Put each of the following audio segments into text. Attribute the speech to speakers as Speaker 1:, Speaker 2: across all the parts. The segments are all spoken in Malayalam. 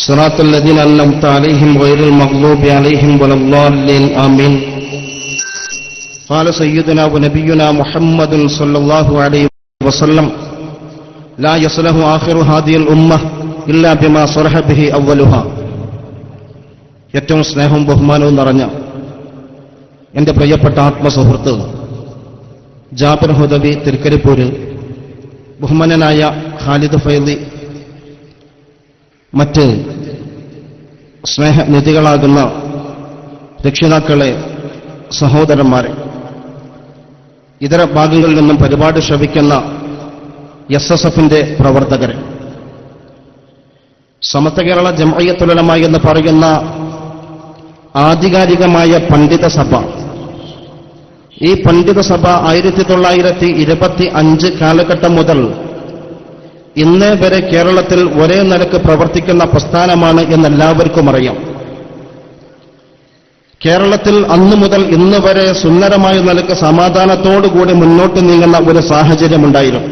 Speaker 1: صراط الذين أنعمت عليهم غير المغضوب عليهم ولا الضالين آمين. قال سيدنا ونبينا محمد صلى الله عليه وسلم لا يصلح آخر هذه الأمة إلا بما صلح به أولها. ഏറ്റവും സ്നേഹവും ബഹുമാനവും നിറഞ്ഞ എന്റെ പ്രിയപ്പെട്ട ആത്മസുഹൃത്ത് ജാബിർ ഹുദവി തിരുക്കരിപ്പൂര്, ബഹുമാനനായ ഖാലിദ് ഫൈദി, മറ്റ് സ്നേഹനിധികളാകുന്ന രക്ഷിതാക്കളെ, സഹോദരന്മാരെ, ഇതര ഭാഗങ്ങളിൽ നിന്നും പരിപാടി ശ്രവിക്കുന്ന SSFന്റെ പ്രവർത്തകരെ, സമസ്ത കേരള ജംഇയ്യത്തുൽ ഉലമ എന്ന് പറയുന്ന ആധികാരികമായ പണ്ഡിത സഭ, ഈ പണ്ഡിത സഭ 1925 കാലഘട്ടം മുതൽ ഇന്നേ വരെ കേരളത്തിൽ ഒരേ നിലക്ക് പ്രവർത്തിക്കുന്ന പ്രസ്ഥാനമാണ് എന്നെല്ലാവർക്കും അറിയാം. കേരളത്തിൽ അന്നു മുതൽ ഇന്ന് വരെ സുന്ദരമായ നിലക്ക് സമാധാനത്തോടുകൂടി മുന്നോട്ട് നീങ്ങുന്ന ഒരു സാഹചര്യമുണ്ടായിരുന്നു.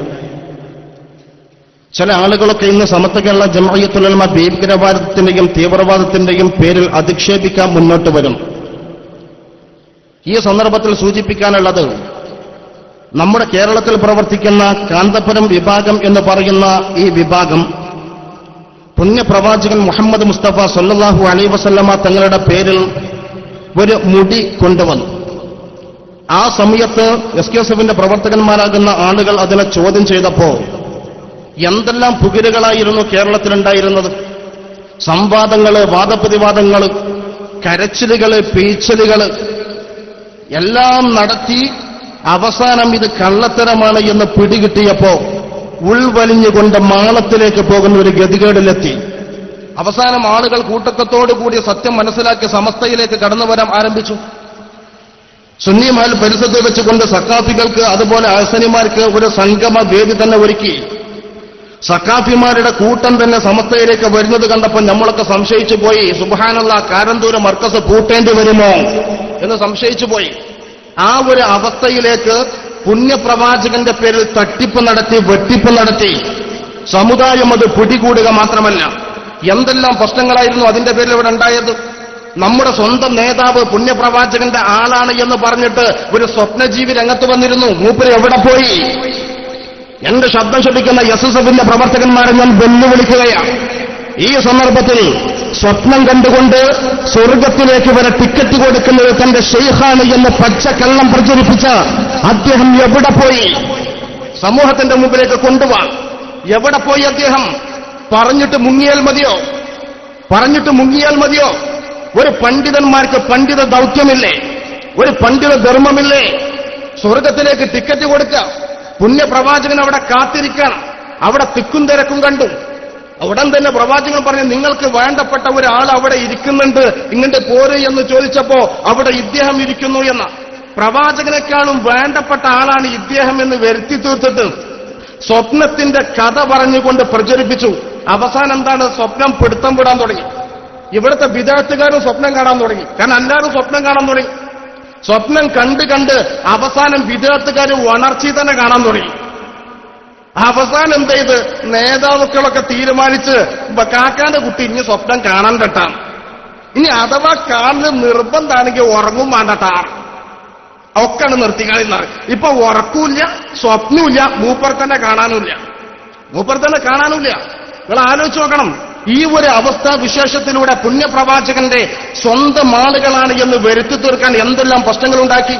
Speaker 1: ചില ആളുകളൊക്കെ ഇന്ന് സമസ്ത കേരള ജംഇയ്യത്തുൽ ഉലമ ഭീകരവാദത്തിന്റെയും തീവ്രവാദത്തിന്റെയും പേരിൽ അധിക്ഷേപിക്കാൻ മുന്നോട്ട് വരും. ഈ സന്ദർഭത്തിൽ സൂചിപ്പിക്കാനുള്ളത്, നമ്മുടെ കേരളത്തിൽ പ്രവർത്തിക്കുന്ന കാന്തപുരം വിഭാഗം എന്ന് പറയുന്ന ഈ വിഭാഗം പുണ്യപ്രവാചകൻ മുഹമ്മദ് മുസ്തഫ സല്ലല്ലാഹു അലൈഹി വസല്ലമ തങ്ങളുടെ പേരിൽ ഒരു മുടി കൊണ്ടുവന്നു. ആ സമയത്ത് SKSFന്റെ പ്രവർത്തകന്മാരാകുന്ന ആളുകൾ അതിനെ ചോദ്യം ചെയ്തപ്പോ എന്തെല്ലാം പുകിലുകളായിരുന്നു കേരളത്തിലുണ്ടായിരുന്നത്. സംവാദങ്ങള്, വാദപ്രതിവാദങ്ങള്, കരച്ചിലുകള്, പീച്ചലുകള് എല്ലാം നടത്തി അവസാനം ഇത് കള്ളത്തരമാണ് എന്ന് പിടികിട്ടിയപ്പോ ഉൾവലിഞ്ഞുകൊണ്ട് മാളത്തിലേക്ക് പോകുന്ന ഒരു ഗതികേടിലെത്തി. അവസാനം ആളുകൾ കൂട്ടത്തോടുകൂടി സത്യം മനസ്സിലാക്കി സമസ്തയിലേക്ക് കടന്നു വരാൻ ആരംഭിച്ചു. സുന്നി മഹൽ പരിസരത്ത് വെച്ചുകൊണ്ട് സക്കാഫികൾക്ക്, അതുപോലെ അഹ്സനിമാർക്ക് ഒരു സംഗമ വേദി തന്നെ ഒരുക്കി. സക്കാഫിമാരുടെ കൂട്ടം തന്നെ സമസ്തയിലേക്ക് വരുന്നത് കണ്ടപ്പോൾ നമ്മളൊക്കെ സംശയിച്ചു പോയി, സുബ്ഹാനല്ലാഹ്, കാരന്തൂര് മർക്കസ് പൂട്ടേണ്ടി വരുമോ എന്ന് സംശയിച്ചു പോയി. ആ ഒരു അവസ്ഥയിലേക്ക് പുണ്യപ്രവാചകന്റെ പേരിൽ തട്ടിപ്പ് നടത്തി, വെട്ടിപ്പ് നടത്തി. സമുദായം അത് പിടികൂടുക മാത്രമല്ല, എന്തെല്ലാം പ്രശ്നങ്ങളായിരുന്നു അതിന്റെ പേരിൽ ഇവിടെ ഉണ്ടായത്. നമ്മുടെ സ്വന്തം നേതാവ് പുണ്യപ്രവാചകന്റെ ആളാണ് എന്ന് പറഞ്ഞിട്ട് ഒരു സ്വപ്നജീവി രംഗത്ത് വന്നിരുന്നു. മൂപ്പര് എവിടെ പോയി? എന്റെ ശബ്ദം ശ്രദ്ധിക്കുന്ന SSFന്റെ പ്രവർത്തകന്മാരെ ഞാൻ വെല്ലുവിളിക്കുകയാണ്. ഈ സന്ദർഭത്തിൽ സ്വപ്നം കണ്ടുകൊണ്ട് സ്വർഗത്തിലേക്ക് വരെ ടിക്കറ്റ് കൊടുക്കുന്നത് തന്റെ ഷെയ്ഖാണ് എന്ന് പച്ചക്കള്ളം പ്രചരിപ്പിച്ച അദ്ദേഹം എവിടെ പോയി? സമൂഹത്തിന്റെ മുമ്പിലേക്ക് കൊണ്ടുപോവാ. എവിടെ പോയി അദ്ദേഹം? പറഞ്ഞിട്ട് മുങ്ങിയാൽ മതിയോ? പറഞ്ഞിട്ട് മുങ്ങിയാൽ മതിയോ? ഒരു പണ്ഡിതന്മാർക്ക് പണ്ഡിത ദൗത്യമില്ലേ? ഒരു പണ്ഡിത ധർമ്മമില്ലേ? സ്വർഗത്തിലേക്ക് ടിക്കറ്റ് കൊടുക്കുക. പുണ്യപ്രവാചകൻ അവിടെ കാത്തിരിക്കണം. അവിടെ തിക്കും തിരക്കും കണ്ടു. ഉടൻ തന്നെ പ്രവാചകൻ പറഞ്ഞു, നിങ്ങൾക്ക് വേണ്ടപ്പെട്ട ഒരാൾ അവിടെ ഇരിക്കുന്നുണ്ട്, ഇങ്ങോട്ട് പോര് എന്ന് ചോദിച്ചപ്പോ അവിടെ ഇദ്ദേഹം ഇരിക്കുന്നു എന്ന. പ്രവാചകനേക്കാളും വേണ്ടപ്പെട്ട ആളാണ് ഇദ്ദേഹം എന്ന് വരുത്തി തീർത്തിട്ട് സ്വപ്നത്തിന്റെ കഥ പറഞ്ഞുകൊണ്ട് പ്രചരിപ്പിച്ചു. അവസാനം എന്താണ്? സ്വപ്നം പിടുത്തം വിടാൻ തുടങ്ങി. ഇവിടുത്തെ വിദഗ്ധക്കാരും സ്വപ്നം കാണാൻ തുടങ്ങി. കാരണം എല്ലാവരും സ്വപ്നം കാണാൻ തുടങ്ങി. സ്വപ്നം കണ്ട് കണ്ട് അവസാനം വിദഗ്ധക്കാർ ഉണർച്ചി തന്നെ കാണാൻ തുടങ്ങി. അവസാനം എന്ത് ചെയ്ത് നേതാവുക്കളൊക്കെ തീരുമാനിച്ച് കാക്കാന്റെ കുട്ടി ഇനി സ്വപ്നം കാണാൻ കേട്ടാണ്. ഇനി അഥവാ കാണല് നിർബന്ധമാണെങ്കിൽ ഉറങ്ങും വേണ്ടട്ടാ, ഒക്കെയാണ് നിർത്തിക്കാളിന്നാണ്. ഇപ്പൊ ഉറക്കൂല്ല, സ്വപ്നമില്ല, മൂപ്പർ തന്നെ കാണാനുമില്ല. നിങ്ങൾ ആലോചിച്ച് നോക്കണം. ഈ ഒരു അവസ്ഥാ വിശേഷത്തിലൂടെ പുണ്യപ്രവാചകന്റെ സ്വന്തം ആളുകളാണ് എന്ന് വരുത്തി തീർക്കാൻ എന്തെല്ലാം പ്രശ്നങ്ങളുണ്ടാക്കി.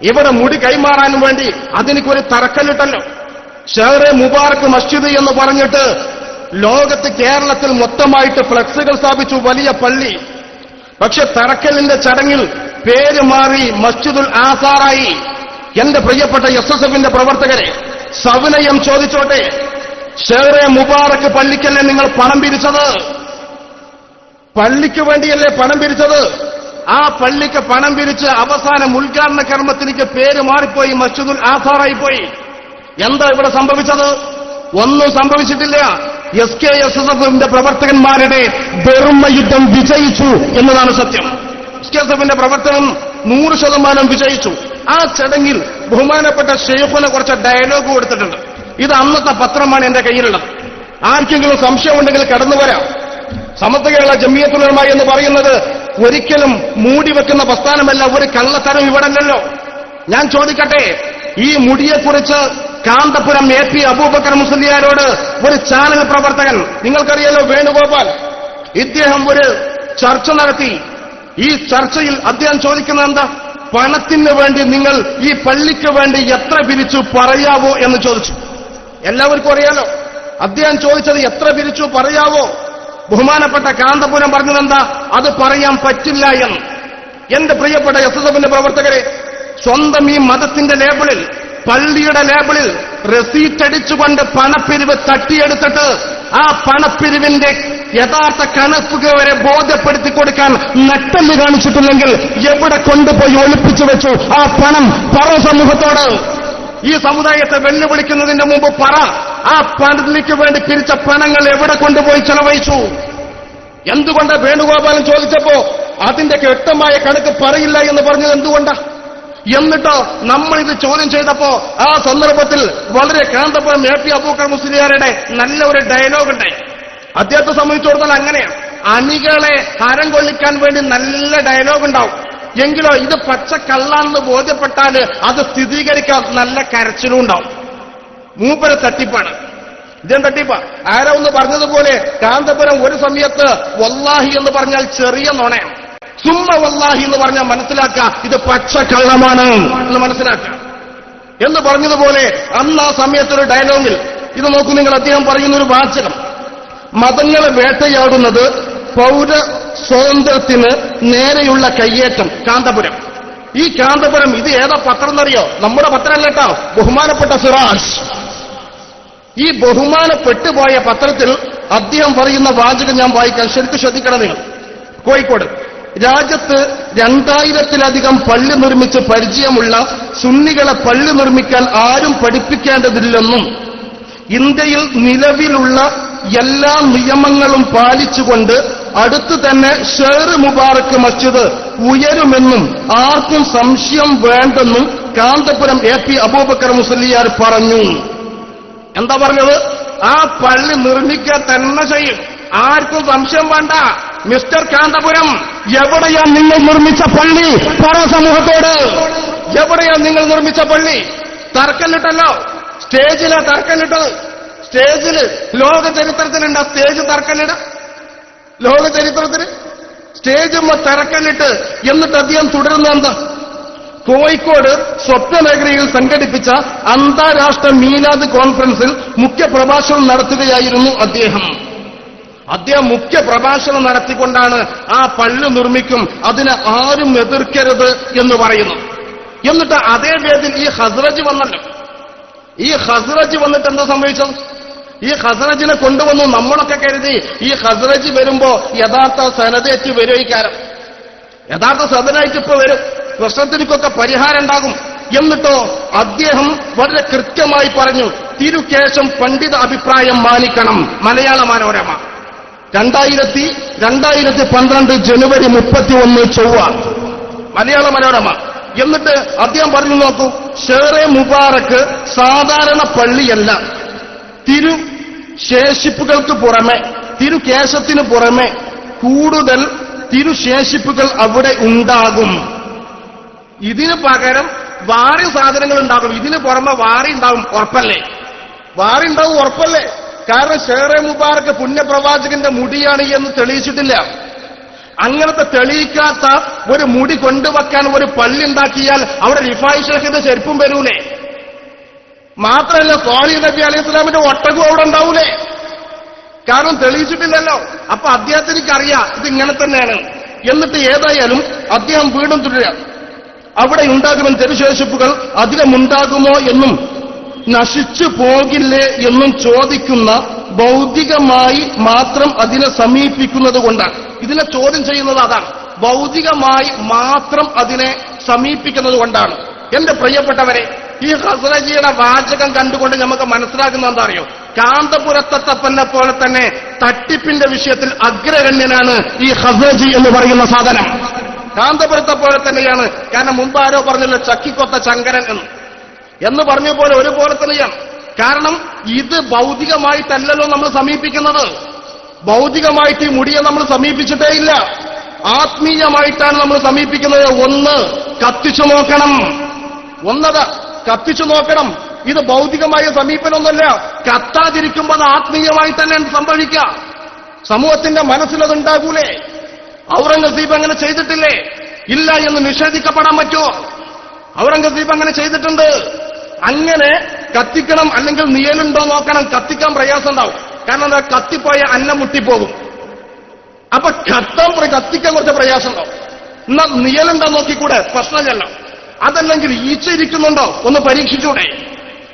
Speaker 1: ഇവിടെ മുടി കൈമാറാനും വേണ്ടി അതിനൊരു തറക്കല്ലിട്ടല്ലോ. ഷെഹറെ മുബാറക് മസ്ജിദ് എന്ന് പറഞ്ഞിട്ട് ലോകത്ത് കേരളത്തിൽ മൊത്തമായിട്ട് ഫ്ലക്സുകൾ സ്ഥാപിച്ചു, വലിയ പള്ളി. പക്ഷെ തറക്കലിന്റെ ചടങ്ങിൽ പേര് മാറി മസ്ജിദുൽ ആസാറായി. എന്റെ പ്രിയപ്പെട്ട SSFന്റെ പ്രവർത്തകരെ, സവിനയം ചോദിച്ചോട്ടെ, ഷെഹറെ മുബാറക് പള്ളിക്കല്ലേ നിങ്ങൾ പണം പിരിച്ചത്? പള്ളിക്ക് വേണ്ടിയല്ലേ പണം പിരിച്ചത്? ആ പള്ളിക്ക് പണം പിരിച്ച് അവസാനം ഉദ്ഘാടന കർമ്മത്തിലേക്ക് പേര് മാറിപ്പോയി, മസ്ജിദുൽ ആസാറായി പോയി. എന്താ ഇവിടെ സംഭവിച്ചത്? ഒന്നും സംഭവിച്ചിട്ടില്ല. SKSFന്റെ പ്രവർത്തകന്മാരുടെ ധർമ്മയുദ്ധം വിജയിച്ചു എന്നതാണ് സത്യം. SKSFന്റെ പ്രവർത്തനം 100% വിജയിച്ചു. ആ ചടങ്ങിൽ ബഹുമാനപ്പെട്ട ഷെയ്ഖുന് കുറച്ച് ഡയലോഗ് കൊടുത്തിട്ടുണ്ട്. ഇത് അന്നത്തെ പത്രമാണ് എന്റെ കയ്യിലുള്ളത്. ആർക്കെങ്കിലും സംശയമുണ്ടെങ്കിൽ കടന്നു വരാം. സമസ്ത കേരള ജംഇയ്യത്തുൽ ഉലമ എന്ന് പറയുന്നത് ഒരിക്കലും മൂടിവെക്കുന്ന പ്രസ്ഥാനമല്ല, ഒരു കള്ളത്തരം ഇവിടല്ലോ. ഞാൻ ചോദിക്കട്ടെ, ഈ മുടിയെക്കുറിച്ച് കാന്തപുരം AP അബൂബക്കർ മുസ്ലിയാരോട് ഒരു ചാനൽ പ്രവർത്തകൻ, നിങ്ങൾക്കറിയാലോ വേണുഗോപാൽ, ഇദ്ദേഹം ഒരു ചർച്ച നടത്തി. ഈ ചർച്ചയിൽ അദ്ദേഹം ചോദിക്കുന്നത് എന്താ? പണത്തിന് വേണ്ടി നിങ്ങൾ ഈ പള്ളിക്ക് വേണ്ടി എത്ര പിരിച്ചു പറയാവോ എന്ന് ചോദിച്ചു. എല്ലാവർക്കും അറിയാലോ അദ്ദേഹം ചോദിച്ചത് എത്ര പിരിച്ചു പറയാവോ. ബഹുമാനപ്പെട്ട കാന്തപുരം പറഞ്ഞതെന്താ? അത് പറയാൻ പറ്റില്ല എന്ന്. എന്റെ പ്രിയപ്പെട്ട SSFന്റെ പ്രവർത്തകരെ, സ്വന്തം ഈ മതത്തിന്റെ ലേബിളിൽ, പള്ളിയുടെ ലേബിളിൽ റെസീറ്റ് അടിച്ചുകൊണ്ട് പണപ്പിരിവ് തട്ടിയെടുത്തിട്ട് ആ പണപ്പിരിവിന്റെ യഥാർത്ഥ കണക്ക് വരെ ബോധ്യപ്പെടുത്തി കൊടുക്കാൻ നട്ടല് കാണിച്ചിട്ടില്ലെങ്കിൽ എവിടെ കൊണ്ടുപോയി ഒളിപ്പിച്ചു വെച്ചു ആ പണം? പറ സമൂഹത്തോട്. ഈ സമുദായത്തെ വെല്ലുവിളിക്കുന്നതിന്റെ മുമ്പ് പറ, ആ പള്ളിക്ക് വേണ്ടി പിരിച്ച പണങ്ങൾ എവിടെ കൊണ്ടുപോയി ചെലവഴിച്ചു? എന്തുകൊണ്ട് വേണുഗോപാലൻ ചോദിച്ചപ്പോ അതിന്റെ വ്യക്തമായ കണക്ക് പറയില്ല എന്ന് പറഞ്ഞത് എന്തുകൊണ്ടാ? എന്നിട്ടോ നമ്മളിത് ചോദ്യം ചെയ്തപ്പോ ആ സന്ദർഭത്തിൽ വളരെ കാന്തപുരം AP അബൂബക്കർ മുസ്ലിയാരുടെ നല്ല ഒരു ഡയലോഗ് ഉണ്ടായി. അദ്ദേഹത്തെ സംബന്ധിച്ചിടത്തോളം അങ്ങനെയാണ്, അണികളെ ഹരം കൊള്ളിക്കാൻ വേണ്ടി നല്ല ഡയലോഗ് ഉണ്ടാവും. എങ്കിലോ ഇത് പച്ചക്കള്ളാണെന്ന് ബോധ്യപ്പെട്ടാൽ അത് സ്ഥിരീകരിക്കാൻ നല്ല കരച്ചിലും ഉണ്ടാവും. മൂപ്പര് തട്ടിപ്പാണ്, ഇദ്ദേഹം തട്ടിപ്പാ. ആരോ ഒന്ന് പറഞ്ഞതുപോലെ കാന്തപുരം ഒരു സമയത്ത് വല്ലാഹി എന്ന് പറഞ്ഞാൽ ചെറിയ നുണയാണ്, സുമ്മ വല്ലാഹി എന്ന് പറഞ്ഞാൽ മനസ്സിലാക്കുക ഇത് പച്ചക്കള്ളമാണ് എന്ന് മനസ്സിലാക്കുക എന്ന് പറഞ്ഞതുപോലെ അന്ന് ആ സമയത്തൊരു ഡയലോഗിൽ ഇത് നോക്കൂ നിങ്ങൾ, അദ്ദേഹം പറയുന്നൊരു വാചകം: മതങ്ങളെ വേട്ടയാടുന്നത് പൗര സ്വാതന്ത്ര്യത്തിന് നേരെയുള്ള കയ്യേറ്റം. കാന്തപുരം, ഈ കാന്തപുരം ഇത് ഏതാ പത്രം എന്നറിയോ? നമ്മുടെ പത്രമല്ല കേട്ടോ, ബഹുമാനപ്പെട്ട സിറാജ്. ഈ ബഹുമാനപ്പെട്ടുപോയ പത്രത്തിൽ അദ്ദേഹം പറയുന്ന വാചകം ഞാൻ വായിക്കാൻ, ശരിക്കും ശ്രദ്ധിക്കണം നിങ്ങൾ. കോഴിക്കോട്: രാജ്യത്ത് 2000-ലധികം പള്ളി നിർമ്മിച്ച് പരിചയമുള്ള സുന്നികളെ പള്ളി നിർമ്മിക്കാൻ ആരും പഠിപ്പിക്കേണ്ടതില്ലെന്നും ഇന്ത്യയിൽ നിലവിലുള്ള എല്ലാ നിയമങ്ങളും പാലിച്ചുകൊണ്ട് അടുത്ത് തന്നെ ഷേർ മുബാറക്ക് മസ്ജിദ് ഉയരുമെന്നും ആർക്കും സംശയം വേണ്ടെന്നും കാന്തപുരം AP അബൂബക്കർ മുസ്ലിയാർ പറഞ്ഞു. എന്താ പറഞ്ഞത്? ആ പള്ളി നിർമ്മിക്കാൻ തന്നെ ചെയ്യും, ആർക്കും സംശയം വേണ്ട. മിസ്റ്റർ കാന്തപുരം, എവിടെയാ നിങ്ങൾ നിർമ്മിച്ച പള്ളി? പറ സമൂഹത്തോട്, എവിടെയാ നിങ്ങൾ നിർമ്മിച്ച പള്ളി? തർക്കല്ലിട്ടല്ലോ, സ്റ്റേജിലാ തർക്കല്ലിട്ടത്. സ്റ്റേജില് ലോക ചരിത്രത്തിലുണ്ട് ആ സ്റ്റേജ് തർക്കല്ലിട? ലോക ചരിത്രത്തിന് സ്റ്റേജുമ്പോ തറക്കല്ലിട്ട് എന്നിട്ട് അദ്ദേഹം തുടരുന്ന എന്താ? കോഴിക്കോട് സ്വപ്നനഗരിയിൽ സംഘടിപ്പിച്ച അന്താരാഷ്ട്ര മീലാദ് കോൺഫറൻസിൽ മുഖ്യപ്രഭാഷണം നടത്തുകയായിരുന്നു അദ്ദേഹം. മുഖ്യ പ്രഭാഷണം നടത്തിക്കൊണ്ടാണ് ആ പള്ളി നിർമ്മിക്കും, അതിനെ ആരും എതിർക്കരുത് എന്ന് പറയുന്നു. എന്നിട്ട് അതേ വേദിയിൽ ഈ ഹസ്രജ് വന്നല്ലോ. ഈ ഹസ്രജ് വന്നിട്ട് എന്താ സംഭവിച്ചത്? ഈ ഹസ്രജിനെ കൊണ്ടുവന്നു. നമ്മളൊക്കെ കരുതി ഈ ഹസ്രജ് വരുമ്പോ യഥാർത്ഥ സനതേറ്റ് വരുവൈക്കാരം, യഥാർത്ഥ സദനായിട്ട് ഇപ്പൊ വരും, പ്രശ്നത്തിനൊക്കെ പരിഹാരം ഉണ്ടാകും. എന്നിട്ടോ അദ്ദേഹം വളരെ കൃത്യമായി പറഞ്ഞു, തിരുകേശം പണ്ഡിത അഭിപ്രായം മാനിക്കണം. മലയാള മനോരമ 2012 ജനുവരി 31 ചൊവ്വ, മലയാള മനോരമ. എന്നിട്ട് അദ്ദേഹം പറഞ്ഞു, നോക്കൂ, ഷേറെ മുബാറക്ക് സാധാരണ പള്ളിയല്ല, തിരുശേഷിപ്പുകൾക്ക് പുറമെ, തിരുകേശത്തിന് പുറമെ കൂടുതൽ തിരുശേഷിപ്പുകൾ അവിടെ ഉണ്ടാകും. ഇതിന് പകരം വാറി സാധനങ്ങൾ ഉണ്ടാകും, ഇതിന് പുറമെ വാറി ഉണ്ടാകും. ഉറപ്പല്ലേ? വാറി ഉണ്ടാവും, ഉറപ്പല്ലേ? കാരണം ഷേറെ മുബാറക്ക് പുണ്യപ്രവാചകന്റെ മുടിയാണ് എന്ന് തെളിയിച്ചിട്ടില്ല. അങ്ങനത്തെ തെളിയിക്കാത്ത ഒരു മുടി കൊണ്ടുവെക്കാൻ ഒരു പള്ളി ഉണ്ടാക്കിയാൽ അവിടെ റിഫായി ഷേഖിന്റെ ചെരുപ്പും വരൂലേ? മാത്രമല്ല സ്വാലിഹ് നബി അലൈഹി സ്വലാമിന്റെ ഒട്ടകവും അവിടെ ഉണ്ടാവൂലേ? കാരണം തെളിയിച്ചിട്ടില്ലല്ലോ. അപ്പൊ അദ്ദേഹത്തിനൊക്കെ അറിയാം ഇത് ഇങ്ങനെ തന്നെയാണ്. എന്നിട്ട് ഏതായാലും അദ്ദേഹം വീണ്ടും തുടരുക, അവിടെ ഉണ്ടാകുമെന്ന് തിരുശേഷിപ്പുകൾ അധികമുണ്ടാകുമോ എന്നും നശിച്ചു പോകില്ലേ എന്നും ചോദിക്കുന്ന ഭൗതികമായി മാത്രം അതിനെ സമീപിക്കുന്നത് കൊണ്ടാണ്. ഇതിനെ ചോദ്യം ചെയ്യുന്നത് അതാണ്, ഭൗതികമായി മാത്രം അതിനെ സമീപിക്കുന്നത് കൊണ്ടാണ്. എന്റെ പ്രിയപ്പെട്ടവരെ, ഈ ഹസ്രജിയുടെ വാചകം കണ്ടുകൊണ്ട് നമുക്ക് മനസ്സിലാക്കുന്ന എന്താ അറിയോ? കാന്തപുരത്തപ്പനെ പോലെ തന്നെ തട്ടിപ്പിന്റെ വിഷയത്തിൽ അഗ്രഗണ്യനാണ് ഈ ഹസ്രജി എന്ന് പറയുന്ന സാധനം. കാന്തപുരത്തെ പോലെ തന്നെയാണ്. കാരണം മുമ്പ് ആരോ പറഞ്ഞല്ലോ ചക്കിക്കൊത്ത ശങ്കരൻ എന്ന് പറഞ്ഞ പോലെ ഒരുപോലെ തന്നെയാണ്. കാരണം ഇത് ഭൗതികമായിട്ടല്ലല്ലോ നമ്മൾ സമീപിക്കുന്നത്. ഭൗതികമായിട്ട് ഈ മുടിയെ നമ്മൾ സമീപിച്ചിട്ടേ ഇല്ല. ആത്മീയമായിട്ടാണ് നമ്മൾ സമീപിക്കുന്നത്. ഒന്ന്, കത്തിച്ചു നോക്കണം. ഒന്നത് കത്തിച്ചു നോക്കണം. ഇത് ഭൗതികമായ സമീപനമൊന്നുമല്ല. കത്താതിരിക്കുമ്പോൾ അത് ആത്മീയമായി തന്നെ സംഭവിക്കുക. സമൂഹത്തിന്റെ മനസ്സിലതുണ്ടാകൂലേ? ഔറംഗസീബ് അങ്ങനെ ചെയ്തിട്ടില്ലേ? ഇല്ല എന്ന് നിഷേധിക്കപ്പെടാൻ പറ്റുമോ? ഔറംഗസീബ് അങ്ങനെ ചെയ്തിട്ടുണ്ട്. അങ്ങനെ കത്തിക്കണം, അല്ലെങ്കിൽ നിയലുണ്ടോ നോക്കണം. കത്തിക്കാൻ പ്രയാസം ഉണ്ടാവും. കാരണം എന്താ? കത്തിപ്പോയ അന്നം മുട്ടിപ്പോകും. അപ്പൊ കത്തിക്കാൻ കുറച്ച് പ്രയാസം ഉണ്ടാവും. എന്നാൽ നിയലുണ്ടോ നോക്കിക്കൂടെ? പ്രശ്നമല്ല. അതല്ലെങ്കിൽ ഈച്ച ഇരിക്കുന്നുണ്ടോ ഒന്ന് പരീക്ഷിച്ചൂടെ?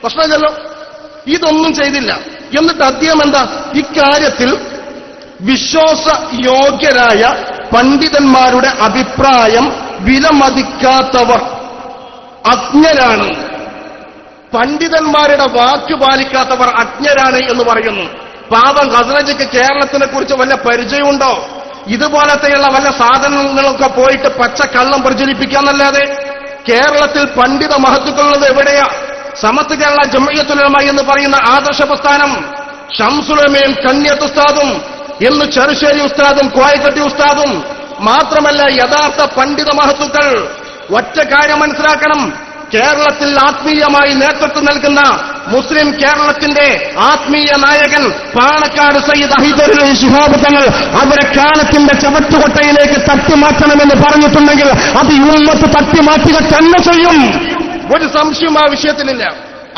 Speaker 1: പ്രശ്നമല്ലോ. ഇതൊന്നും ചെയ്തില്ല. എന്നിട്ട് അദ്ദേഹം എന്താ ഇക്കാര്യത്തിൽ വിശ്വാസയോഗ്യരായ പണ്ഡിതന്മാരുടെ അഭിപ്രായം വിലമതിക്കാത്തവർ അജ്ഞരാണ്. പണ്ഡിതന്മാരുടെ വാക്ക് പാലിക്കാത്തവർ അജ്ഞരാണ് എന്ന് പറയുന്നു. പാവം ഖസ്റജിക്ക് കേരളത്തിനെ കുറിച്ച് വല്ല പരിചയമുണ്ടോ? ഇതുപോലത്തെയുള്ള വല്ല സാധനങ്ങളൊക്കെ പോയിട്ട് പച്ചക്കള്ളം പ്രചരിപ്പിക്കാന്നല്ലാതെ കേരളത്തിൽ പണ്ഡിത മഹത്തുക്കളുള്ളത് എവിടെയാ? സമസ്ത കേരള ജംഇയ്യത്തുൽ ഉലമ എന്ന് പറയുന്ന ആദർശ പ്രസ്ഥാനം ഷംസുലമയും കണ്യത്ത് ഉസ്താദും എന്ന് ചെറുശ്ശേരി ഉസ്താദും കോയക്കട്ടി ഉസ്താദും മാത്രമല്ല യഥാർത്ഥ പണ്ഡിത മഹത്തുക്കൾ. ഒറ്റ കാര്യം മനസ്സിലാക്കണം. കേരളത്തിൽ ആത്മീയമായി നേതൃത്വം നൽകുന്ന മുസ്ലിം കേരളത്തിന്റെ ആത്മീയ നായകൻ പാണക്കാട് സയ്യിദ് അഹിദുൽ ശിഹാബ് തങ്ങൾ അവരെ കാലത്തിന്റെ ചവറ്റുകൊട്ടയിലേക്ക് തട്ടിമാറ്റണമെന്ന് പറഞ്ഞിട്ടുണ്ടെങ്കിൽ അത് ഈ ഉമ്മത്ത് തട്ടിമാറ്റുക തന്നെ ചെയ്യും. ഒരു സംശയം ആ വിഷയത്തിലില്ല.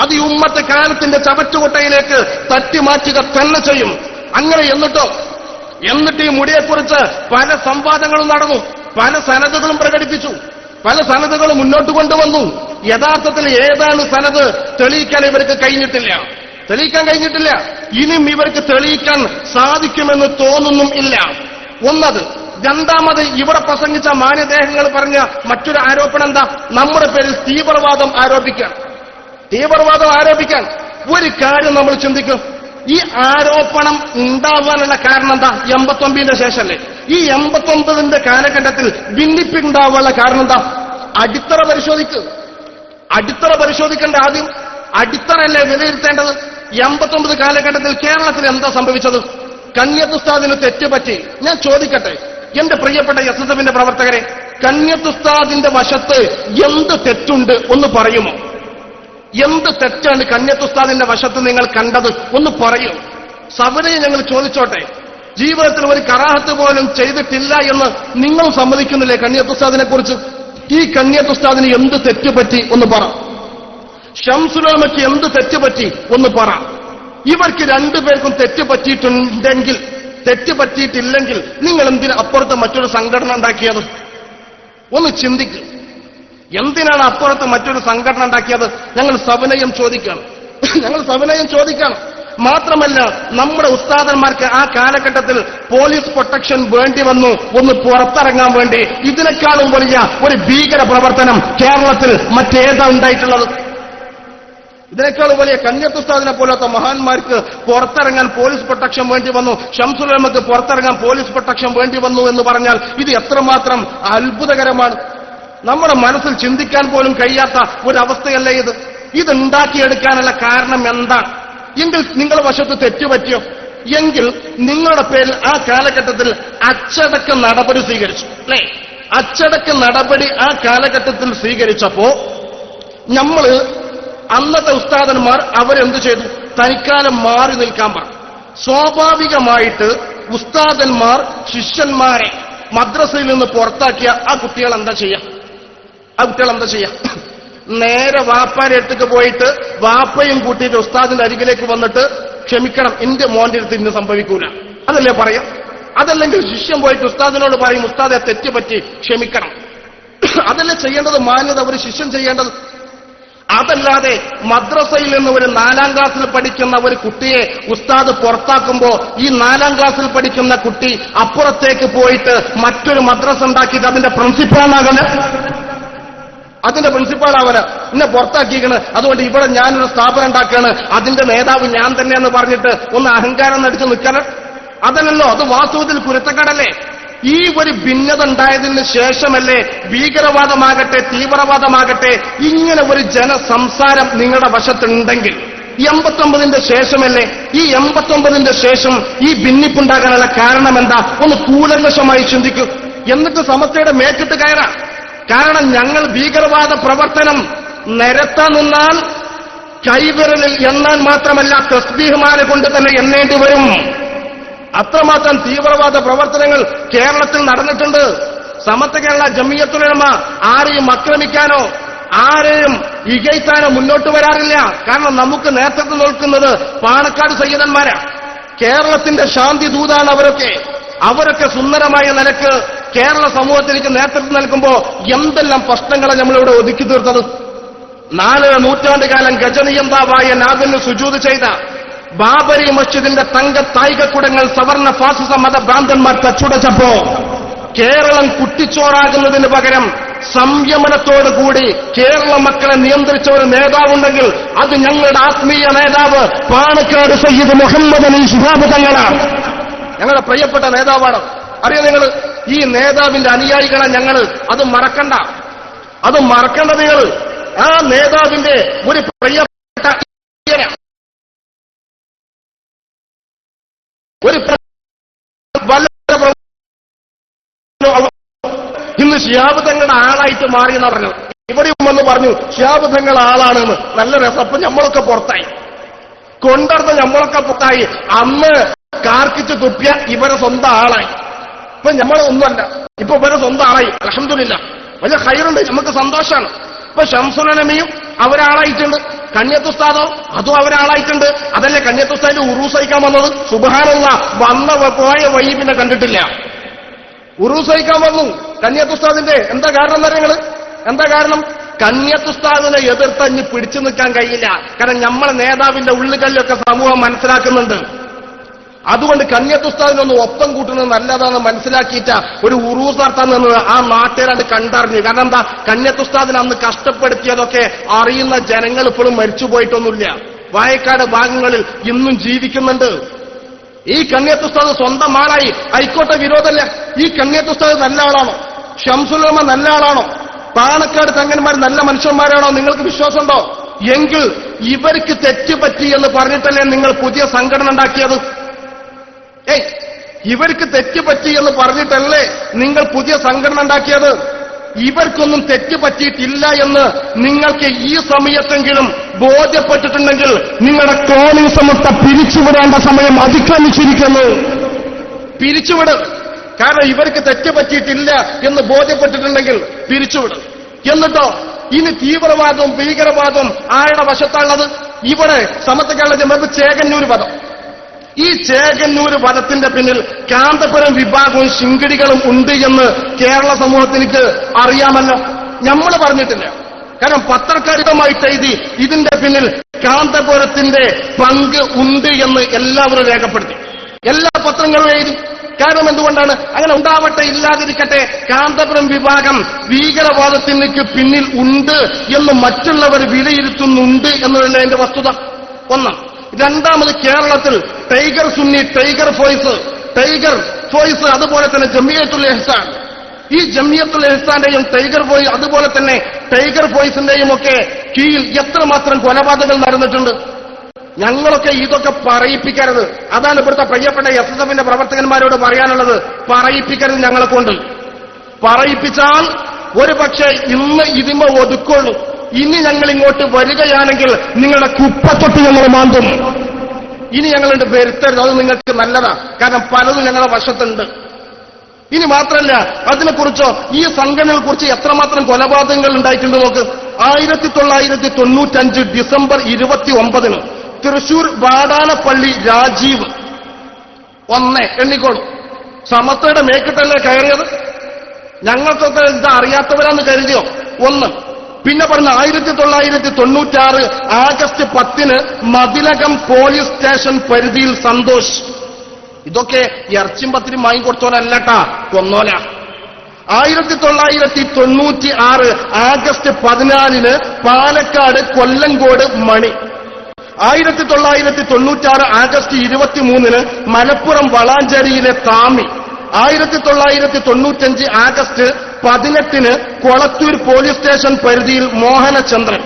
Speaker 1: അത് ഈ ഉമ്മത്ത് കാലത്തിന്റെ ചവറ്റുകൊട്ടയിലേക്ക് തട്ടിമാറ്റുക തന്നെ ചെയ്യും. അങ്ങനെ എന്നിട്ട് ഈ മുടിയെക്കുറിച്ച് പല സംവാദങ്ങളും നടന്നു. പല സനദുകളും പ്രകടിപ്പിച്ചു. പല സനദുകളും മുന്നോട്ട് കൊണ്ടുവന്നു. യഥാർത്ഥത്തിൽ ഏതാണ് സനദ് തെളിയിക്കാൻ ഇവർക്ക് കഴിഞ്ഞിട്ടില്ല. ഇനിയും ഇവർക്ക് തെളിയിക്കാൻ സാധിക്കുമെന്ന് തോന്നുന്നും ഇല്ല. ഒന്നത്. രണ്ടാമത് ഇവിടെ പ്രസംഗിച്ച മാന്യദേഹങ്ങൾ പറഞ്ഞ മറ്റൊരു ആരോപണം എന്താ? നമ്മുടെ പേരിൽ തീവ്രവാദം ആരോപിക്കാൻ. ഒരു കാര്യം നമ്മൾ ചിന്തിക്കും. ഈ ആരോപണം ഉണ്ടാവാനുള്ള കാരണം എന്താ? 89ന്റെ ശേഷമല്ലേ? ഈ 89ന്റെ കാലഘട്ടത്തിൽ ഭിന്നിപ്പുണ്ടാവാനുള്ള കാരണം എന്താ? അടിത്തറ പരിശോധിക്കേണ്ട. ആദ്യം അടിത്തറയല്ലേ വിലയിരുത്തേണ്ടത്? 89 കാലഘട്ടത്തിൽ കേരളത്തിൽ എന്താ സംഭവിച്ചത്? കണ്യത്ത് ഉസ്താദിന് തെറ്റുപറ്റി. ഞാൻ ചോദിക്കട്ടെ, എന്റെ പ്രിയപ്പെട്ട എസ്എസ്എഫിന്റെ പ്രവർത്തകരെ, കണ്യത്ത് ഉസ്താദിന്റെ വശത്ത് എന്ത് തെറ്റുണ്ട് ഒന്ന് പറയുമോ? എന്ത് തെറ്റാണ് കണ്യത്ത് ഉസ്താദിന്റെ വശത്ത് നിങ്ങൾ കണ്ടത് ഒന്ന് പറയൂ. സവനയെ ഞങ്ങൾ ചോദിച്ചോട്ടെ. ജീവിതത്തിൽ ഒരു കറാഹത്ത് പോലും ചെയ്തിട്ടില്ല എന്ന് നിങ്ങൾ സമ്മതിക്കുന്നില്ലേ കണ്യത്ത് ഉസ്താദിനെ കുറിച്ച്? ഈ കണ്യത്ത് ഉസ്താദിന് എന്ത് തെറ്റുപറ്റി ഒന്ന് പറ. ശംസുൽ ഉലമയ്ക്ക് എന്ത് തെറ്റുപറ്റി ഒന്ന് പറ. ഇവർക്ക് രണ്ടുപേർക്കും തെറ്റുപറ്റിയിട്ടില്ലെങ്കിൽ നിങ്ങൾ എന്തിനാ അപ്പുറത്ത് മറ്റൊരു സംഘടന ഉണ്ടാക്കിയത്? ഒന്ന് ചിന്തിക്കുക. എന്തിനാണ് അപ്പുറത്ത് മറ്റൊരു സംഘടന ഉണ്ടാക്കിയത്? ഞങ്ങൾ സവിനയം ചോദിക്കണം. മാത്രമല്ല, നമ്മുടെ ഉസ്താദന്മാർക്ക് ആ കാലഘട്ടത്തിൽ പോലീസ് പ്രൊട്ടക്ഷൻ വേണ്ടി വന്നു ഒന്ന് പുറത്തിറങ്ങാൻ വേണ്ടി. ഇതിനേക്കാളും വലിയ ഒരു ഭീകര പ്രവർത്തനം കേരളത്തിൽ മറ്റേതാ ഉണ്ടായിട്ടുള്ളത്? ഇതിനേക്കാൾ വലിയ കണ്യത്ത് ഉസ്താദിനെ പോലത്തെ മഹാന്മാർക്ക് പുറത്തിറങ്ങാൻ പോലീസ് പ്രൊട്ടക്ഷൻ വേണ്ടി വന്നു. ശംസുൽ ഉലമക്ക് പുറത്തിറങ്ങാൻ പോലീസ് പ്രൊട്ടക്ഷൻ വേണ്ടി വന്നു എന്ന് പറഞ്ഞാൽ ഇത് എത്രമാത്രം അത്ഭുതകരമാണ്. നമ്മുടെ മനസ്സിൽ ചിന്തിക്കാൻ പോലും കഴിയാത്ത ഒരവസ്ഥയല്ലേ ഇത്? ഇതുണ്ടാക്കിയെടുക്കാനുള്ള കാരണം എന്താണ്? എങ്കിൽ നിങ്ങളുടെ വശത്ത് തെറ്റുപറ്റിയോ? എങ്കിൽ നിങ്ങളുടെ പേരിൽ ആ കാലഘട്ടത്തിൽ അച്ചടക്ക നടപടി സ്വീകരിച്ചു അല്ലേ? അച്ചടക്ക നടപടി ആ കാലഘട്ടത്തിൽ സ്വീകരിച്ചപ്പോ നമ്മള് അന്നത്തെ ഉസ്താദന്മാർ അവരെന്ത് ചെയ്തു? തനിക്കാലം മാറി നിൽക്കാൻ പറഞ്ഞു. സ്വാഭാവികമായിട്ട് ഉസ്താദന്മാർ ശിഷ്യന്മാരെ മദ്രസയിൽ നിന്ന് പുറത്താക്കിയ ആ കുട്ടികൾ എന്താ ചെയ്യാ? നേരെ വാപ്പാന്റെ അടുത്തേക്ക് പോയിട്ട് വാപ്പയും കൂട്ടിയിട്ട് ഉസ്താദിന്റെ അരികിലേക്ക് വന്നിട്ട്, ക്ഷമിക്കണം, എന്റെ മോന്റെ അടുത്ത് ഇന്ന് സംഭവിക്കൂല, അതല്ലേ പറയാം? അതല്ലെങ്കിൽ ശിഷ്യൻ പോയിട്ട് ഉസ്താദിനോട് പറയും, ഉസ്താദെ തെറ്റുപറ്റി, ക്ഷമിക്കണം. അതല്ലേ ചെയ്യേണ്ടത്? മാന്യത ഒരു ശിഷ്യൻ ചെയ്യേണ്ടത്. അതല്ലാതെ മദ്രസയിൽ നിന്ന് ഒരു 4ാം ക്ലാസ്സിൽ പഠിക്കുന്ന ഒരു കുട്ടിയെ ഉസ്താദ് പുറത്താക്കുമ്പോ ഈ 4ാം ക്ലാസ്സിൽ പഠിക്കുന്ന കുട്ടി അപ്പുറത്തേക്ക് പോയിട്ട് മറ്റൊരു മദ്രസ ഉണ്ടാക്കിയിട്ട് അതിന്റെ പ്രിൻസിപ്പാളാകല്, എന്നെ പുറത്താക്കിയിരിക്കണ്, അതുകൊണ്ട് ഇവിടെ ഞാനൊരു സ്ഥാപനം ഉണ്ടാക്കുകയാണ്, അതിന്റെ നേതാവ് ഞാൻ തന്നെയെന്ന് പറഞ്ഞിട്ട് ഒന്ന് അഹങ്കാരം നടിച്ചു നിൽക്കണം. അതല്ലല്ലോ, അത് വാസ്തവത്തിൽ കുരുത്തക്കേടല്ലേ? ഈ ഒരു ഭിന്നത ഉണ്ടായതിന് ശേഷമല്ലേ ഭീകരവാദമാകട്ടെ തീവ്രവാദമാകട്ടെ ഇങ്ങനെ ഒരു ജനസംസാരം നിങ്ങളുടെ വശത്തുണ്ടെങ്കിൽ 89 ശേഷമല്ലേ? ഈ 89 ശേഷം ഈ ഭിന്നിപ്പുണ്ടാകാനുള്ള കാരണം എന്താ? ഒന്ന് കൂലങ്കഷമായി ചിന്തിക്കൂ. എന്നിട്ട് സമസ്തയുടെ മേക്കിട്ട് കയറാം. കാരണം ഞങ്ങൾ ഭീകരവാദ പ്രവർത്തനം നിരത്താൻ നിന്നാൽ കൈവിരലിൽ എണ്ണാൻ മാത്രമല്ല തസ്ബീഹ്മാല കൊണ്ട് തന്നെ എണ്ണേണ്ടി വരും. അത്രമാത്രം തീവ്രവാദ പ്രവർത്തനങ്ങൾ കേരളത്തിൽ നടന്നിട്ടുണ്ട്. സമസ്ത കേരള ജമിയത്തുൽ ഉലമ ആരെയും ആക്രമിക്കാനോ ആരെയും ഇകഴ്ത്താനോ മുന്നോട്ട് വരാറില്ല. കാരണം നമുക്ക് നേതൃത്വം നിൽക്കുന്നത് പാണക്കാട് സയ്യിദന്മാരാണ്. കേരളത്തിന്റെ ശാന്തി ദൂതാണ് അവരൊക്കെ സുന്ദരമായ നിലക്ക് കേരള സമൂഹത്തിലേക്ക് നേതൃത്വം നൽകുമ്പോൾ എന്തെല്ലാം പ്രശ്നങ്ങളെ നമ്മളിവിടെ ഒതുക്കി തീർത്തത്. 4 നൂറ്റാണ്ടുകാലം ഗജനിയന്താവായ നാഗന് സുജൂദ് ചെയ്ത ബാബരി മസ്ജിദിന്റെ തങ്കത്തായികക്കുടങ്ങൾ സവർണ ഫാസിസ മതഭ്രാന്തന്മാർ തച്ചുടച്ചപ്പോ കേരളം കുട്ടിച്ചോറാകുന്നതിന് പകരം സംയമനത്തോടുകൂടി കേരള മക്കളെ നിയന്ത്രിച്ച ഒരു നേതാവുണ്ടെങ്കിൽ അത് ഞങ്ങളുടെ ആത്മീയ നേതാവ് പാണക്കാട് സയ്യിദ് മുഹമ്മദ് അലി ശിഹാബ് തങ്ങളാണ്. ഞങ്ങളുടെ പ്രിയപ്പെട്ട നേതാവാണ്. അറിയോ നിങ്ങൾ, ഈ നേതാവിന്റെ അനുയായികളെ ഞങ്ങൾ അത് മറക്കണ്ട നിങ്ങൾ. ആ നേതാവിന്റെ ഒരു പ്രിയപ്പെട്ട ഇന്ന് ശിഹാബ് തങ്ങളുടെ ആളായിട്ട് മാറിയെന്ന് പറഞ്ഞു. ഇവിടെയും വന്ന് പറഞ്ഞു ശിഹാബ് തങ്ങൾ ആളാണെന്ന്. നല്ല രസം. അപ്പൊ നമ്മളൊക്കെ പുറത്തായി, കൊണ്ടർന്ന് നമ്മളൊക്കെ പുറത്തായി. അന്ന് കാർക്കിച്ച് തുപ്പിയ ഇവരെ സ്വന്തം ആളായി. ഇപ്പൊ നമ്മളൊന്നുമല്ല, ഇപ്പൊ ഇവരെ സ്വന്തം ആളായി. അൽഹംദുലില്ലാഹ്, വലിയ ഖൈറുണ്ട്, നമുക്ക് സന്തോഷമാണ്. ഇപ്പൊ ശംസുലനമിയും അവരാളായിട്ടുണ്ട്, കണ്യത്തുസ്താദോ അതും അവരാളായിട്ടുണ്ട്. അതല്ലേ കണ്യത്തുസ്താദിന്റെ ഉറൂസയിക്കാൻ വന്നത്? സുബ്ഹാനല്ലാഹ്, വന്ന പോയ വഴി പിന്നെ കണ്ടിട്ടില്ല. ഉറൂസയിക്കാൻ വന്നു കന്യത്തുസ്താദിന്റെ. എന്താ കാരണം എന്നറിയങ്ങള്? എന്താ കാരണം? കന്യത്തുസ്താദിനെ എതിർത്തഞ്ഞ് പിടിച്ചു നിൽക്കാൻ കഴിയില്ല. കാരണം നമ്മളെ നേതാവിന്റെ ഉള്ളുകളിലൊക്കെ സമൂഹം മനസ്സിലാക്കുന്നുണ്ട്. അതുകൊണ്ട് കന്യത്തുസ്താദിനൊന്ന് ഒപ്പം കൂട്ടുന്നത് നല്ലതാണെന്ന് മനസ്സിലാക്കിയിട്ട ഒരു ഉറൂസ് നടത്താൻ നിന്നത് ആ നാട്ടുകാരത് കണ്ടറിഞ്ഞു. കാരണം എന്താ? കന്യത്തുസ്താദിനെ അന്ന് കഷ്ടപ്പെടുത്തിയതൊക്കെ അറിയുന്ന ജനങ്ങൾ ഇപ്പോഴും മരിച്ചുപോയിട്ടൊന്നുമില്ല. വായക്കാട് ഭാഗങ്ങളിൽ ഇന്നും ജീവിക്കുന്നുണ്ട്. ഈ കന്യത്തുസ്താദ് സ്വന്തം ആളായി. ആയിക്കോട്ടെ, വിരോധമല്ല. ഈ കന്യത്തുസ്താദ് നല്ല ആളാണോ? ശംസുൽ ഉലമ നല്ല ആളാണോ? പാണക്കാട് തങ്ങന്മാർ നല്ല മനുഷ്യന്മാരാണോ? നിങ്ങൾക്ക് വിശ്വാസമുണ്ടോ? എങ്കിൽ ഇവർക്ക് തെറ്റുപറ്റി എന്ന് പറഞ്ഞിട്ടല്ലേ നിങ്ങൾ പുതിയ സംഘടന ഉണ്ടാക്കിയത്? ഇവർക്ക് തെറ്റുപറ്റി എന്ന് പറഞ്ഞിട്ടല്ലേ നിങ്ങൾ പുതിയ സംഘടന ഉണ്ടാക്കിയത്? ഇവർക്കൊന്നും തെറ്റ് പറ്റിയിട്ടില്ല എന്ന് നിങ്ങൾക്ക് ഈ സമയത്തെങ്കിലും ബോധ്യപ്പെട്ടിട്ടുണ്ടെങ്കിൽ നിങ്ങളുടെ കോണിസമത്തെ പിരിച്ചുവിടേണ്ട സമയം അതിക്രമിച്ചിരിക്കുന്നു. പിരിച്ചുവിട്. കാരണം ഇവർക്ക് തെറ്റ് പറ്റിയിട്ടില്ല എന്ന് ബോധ്യപ്പെട്ടിട്ടുണ്ടെങ്കിൽ പിരിച്ചുവിടും. എന്നിട്ടോ ഇനി തീവ്രവാദവും ഭീകരവാദവും ആരുടെ വശത്താണുള്ളത്? ഇവിടെ സമസ്ത കേരള ജമാഅത്ത് ചേകന്നൂർ വധം. ഈ ചേകന്നൂർ വധത്തിന്റെ പിന്നിൽ കാന്തപുരം വിഭാഗവും ശിങ്കിടികളും ഉണ്ട് എന്ന് കേരള സമൂഹത്തിലേക്ക് അറിയാമല്ലോ. നമ്മൾ പറഞ്ഞിട്ടില്ല. കാരണം പത്രക്കാരികമായിട്ട് എഴുതി ഇതിന്റെ പിന്നിൽ കാന്തപുരത്തിന്റെ പങ്ക് ഉണ്ട് എന്ന് എല്ലാവരും രേഖപ്പെടുത്തി. എല്ലാ പത്രങ്ങളും എഴുതി. കാരണം എന്തുകൊണ്ടാണ്? അങ്ങനെ ഉണ്ടാവട്ടെ, ഇല്ലാതിരിക്കട്ടെ, കാന്തപുരം വിഭാഗം ഭീകരവാദത്തിനേക്ക് പിന്നിൽ ഉണ്ട് എന്ന് മറ്റുള്ളവർ വിലയിരുത്തുന്നുണ്ട് എന്നതല്ല എന്റെ വസ്തുത. ഒന്ന്. രണ്ടാമത്, കേരളത്തിൽ ടൈഗർ സുന്നി, ടൈഗർ ഫോയ്സ് അതുപോലെ തന്നെ ജമിയത്തുൽ ഇഹ്സാൻ. ഈ ജമിയത്തുൽ ഇഹ്സാന്റെയും ടൈഗർ ഫോയ്സ് അതുപോലെ തന്നെ ടൈഗർ ഫോയ്സിന്റെയും ഒക്കെ കീഴിൽ എത്രമാത്രം കൊലപാതകങ്ങൾ നടന്നിട്ടുണ്ട്. ഞങ്ങളൊക്കെ ഇതൊക്കെ പറയിപ്പിക്കരുത്. അതാണ് ഇവിടുത്തെ പ്രിയപ്പെട്ട SSFന്റെ പ്രവർത്തകന്മാരോട് പറയാനുള്ളത്. പറയിപ്പിക്കരുത്. ഞങ്ങളെ കൊണ്ട് പറയിപ്പിച്ചാൽ ഒരു പക്ഷേ ഇന്ന് ഇതിമ ഒതുക്കുള്ളൂ. ഇനി ഞങ്ങൾ ഇങ്ങോട്ട് വരികയാണെങ്കിൽ നിങ്ങളുടെ കുപ്പത്തൊട്ട് ഞങ്ങൾ മാന്തും. ഇനി ഞങ്ങളുണ്ട് വരുത്തരുത്. അത് നിങ്ങൾക്ക് നല്ലതാ. കാരണം പലതും ഞങ്ങളുടെ വശത്തുണ്ട്. ഇനി മാത്രമല്ല, അതിനെക്കുറിച്ചോ ഈ സംഘടനകളെ കുറിച്ച് എത്രമാത്രം കൊലപാതകങ്ങൾ ഉണ്ടായിട്ടുണ്ട് നോക്ക്. 1995 ഡിസംബർ 29 തൃശൂർ വാടാനപ്പള്ളി രാജീവ് 1 എണ്ണിക്കോളൂ. സമസ്തയുടെ മേക്കിട്ടല്ലേ കയറിയത്? ഞങ്ങൾക്കൊക്കെ ഇത് അറിയാത്തവരാന്ന് കരുതിയോ? 1. പിന്നെ പറഞ്ഞ 1996 ആഗസ്റ്റ് 10 മതിലകം പോലീസ് സ്റ്റേഷൻ പരിധിയിൽ സന്തോഷ്. ഇതൊക്കെ ഇറച്ചിയും പത്തിനും വാങ്ങിക്കൊടുത്തോലല്ലട്ടാ, കൊന്നോല. 1996 ആഗസ്റ്റ് 14 പാലക്കാട് കൊല്ലങ്കോട് മണി. 1996 ആഗസ്റ്റ് 23 മലപ്പുറം വളാഞ്ചേരിയിലെ Thami. 1995 August 18 Kolathur police station പരിധിയിൽ മോഹനചന്ദ്രൻ.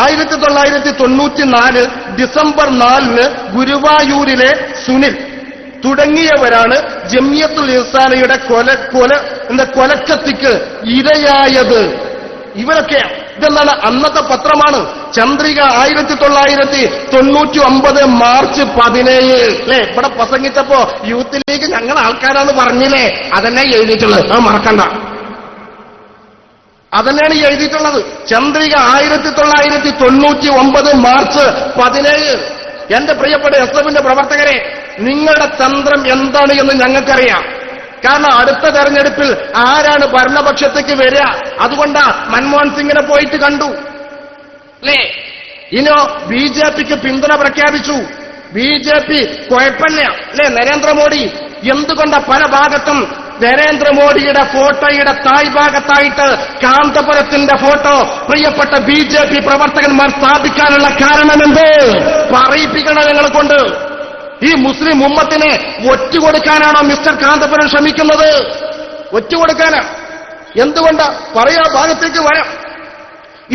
Speaker 1: 1994 ഡിസംബർ 4 ഗുരുവായൂരിലെ സുനിൽ തുടങ്ങിയവരാണ് ജമിയത്തുൽ ഇഹ്സാനയുടെ കൊലക്കത്തിക്ക് ഇരയായത്. ഇവരൊക്കെ ഇതെന്താണ്? അന്നത്തെ പത്രമാണ് ചന്ദ്രിക 1999 മാർച്ച് 17 അല്ലെ. ഇവിടെ പ്രസംഗിച്ചപ്പോ യൂത്ത് ലീഗ് ഞങ്ങൾ ആൾക്കാരാന്ന് പറഞ്ഞില്ലേ, അതന്നെ എഴുതിയിട്ടുള്ളത്, അത് മറക്കണ്ട. അതന്നെയാണ് എഴുതിയിട്ടുള്ളത്. ചന്ദ്രിക 1999 മാർച്ച് 17. എന്റെ പ്രിയപ്പെട്ട എസ്എഫിന്റെ പ്രവർത്തകരെ, നിങ്ങളുടെ തന്ത്രം എന്താണ് എന്ന് ഞങ്ങൾക്കറിയാം. കാരണം അടുത്ത തെരഞ്ഞെടുപ്പിൽ ആരാണ് ഭരണപക്ഷത്തേക്ക് വരിക? അതുകൊണ്ടാ മൻമോഹൻ സിംഗിനെ പോയിട്ട് കണ്ടു അല്ലേ. ഇനോ ബിജെപിക്ക് പിന്തുണ പ്രഖ്യാപിച്ചു. ബിജെപി കുഴപ്പമില്ല അല്ലേ. നരേന്ദ്രമോദി എന്തുകൊണ്ടാ പല ഭാഗത്തും നരേന്ദ്രമോദിയുടെ ഫോട്ടോയുടെ താഴ്ഭാഗത്തായിട്ട് കാന്തപുരത്തിന്റെ ഫോട്ടോ പ്രിയപ്പെട്ട ബിജെപി പ്രവർത്തകന്മാർ സ്ഥാപിക്കാനുള്ള കാരണമെന്ത്? പറയിപ്പിക്കണം ഞങ്ങളെ കൊണ്ട്. ഈ മുസ്ലിം ഉമ്മത്തിനെ ഒറ്റുകൊടുക്കാനാണോ മിസ്റ്റർ കാന്തപുരം ശ്രമിക്കുന്നത്? ഒറ്റുകൊടുക്കാനാ? എന്തുകൊണ്ടാ? പറയാ, ഭാഗത്തേക്ക് വരാം.